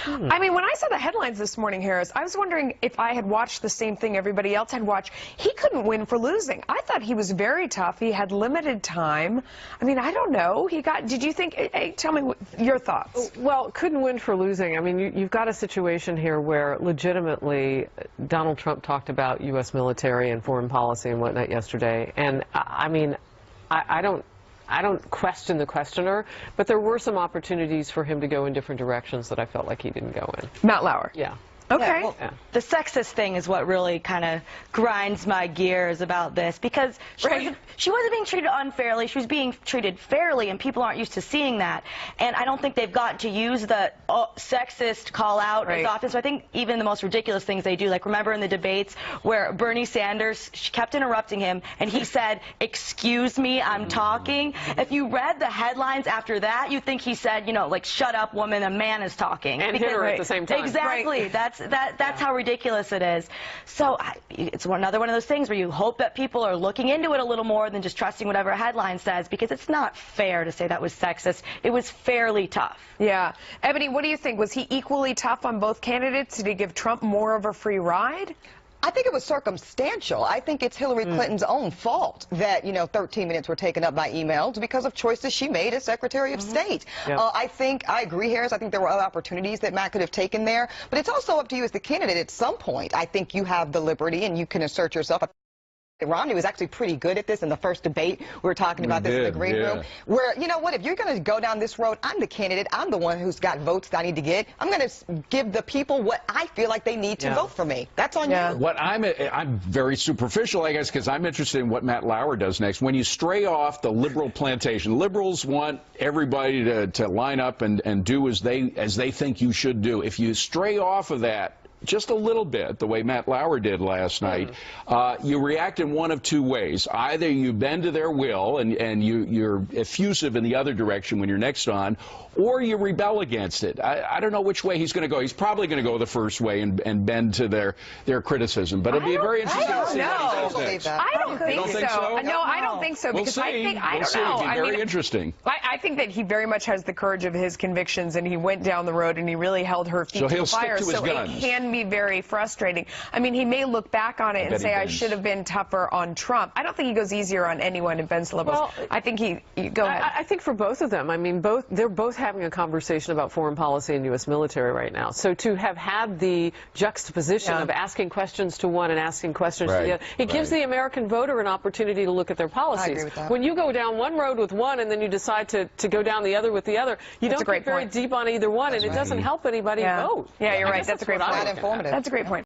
I mean, when I saw the headlines this morning, Harris, I was wondering if I had watched the same thing everybody else had watched. He couldn't win for losing. I thought he was very tough. He had limited time. I mean, I don't know. Did you think, tell me your thoughts. Well, couldn't win for losing. I mean, you've got a situation here where legitimately Donald Trump talked about U.S. military and foreign policy and whatnot yesterday. And I mean, I don't question the questioner, but there were some opportunities for him to go in different directions that I felt like he didn't go in. Matt Lauer. Yeah. Okay. Yeah, well, the sexist thing is what really kind of grinds my gears about this, because she wasn't being treated unfairly. She was being treated fairly, and people aren't used to seeing that. And I don't think they've gotten to use the sexist call out as often. So I think even the most ridiculous things they do, like remember in the debates where Bernie Sanders, she kept interrupting him, and he said, "Excuse me, I'm talking." If you read the headlines after that, you think he said, you know, like, "Shut up, woman, a man is talking." And hit her at the same time. Exactly. That's how ridiculous it is. So it's another one of those things where you hope that people are looking into it a little more than just trusting whatever a headline says, because it's not fair to say that was sexist. It was fairly tough. Yeah. Ebony, what do you think? Was he equally tough on both candidates? Did he give Trump more of a free ride? I think it was circumstantial. I think it's Hillary Clinton's own fault that, 13 minutes were taken up by emails because of choices she made as Secretary of State. Yep. I agree, Harris. I think there were other opportunities that Matt could have taken there. But it's also up to you as the candidate at some point. I think you have the liberty and you can assert yourself. Romney was actually pretty good at this in the first debate. We were talking about this in the green room. Where, you know what, if you're going to go down this road, I'm the candidate. I'm the one who's got votes that I need to get. I'm going to give the people what I feel like they need to vote for me. That's on you. What I'm very superficial, I guess, because I'm interested in what Matt Lauer does next. When you stray off the liberal plantation, liberals want everybody to line up and do as they think you should do. If you stray off of that just a little bit, the way Matt Lauer did last night, you react in one of two ways. Either you bend to their will and you're effusive in the other direction when you're next on, or you rebel against it. I don't know which way he's going to go. He's probably going to go the first way and bend to their criticism. But it'll be very interesting to see what he does next. I don't think so. No, I don't think so. Because I don't know. It'll be very interesting. I think that he very much has the courage of his convictions, and he went down the road and he really held her feet to the fire. So it can be very frustrating. I mean, he may look back on it and say, I should have been tougher on Trump. I don't think he goes easier on anyone and bends to liberals. Well, I think go ahead. I think for both of them, I mean, they're both having a conversation about foreign policy and U.S. military right now. So to have had the juxtaposition of asking questions to one and asking questions to the other, it gives the American voter an opportunity to look at their policies. I agree with that. When you go down one road with one and then you decide to go down the other with the other, you don't get very deep on either one, and it doesn't help anybody vote. Yeah, you're right. That's a great point. Informative. That's a great point.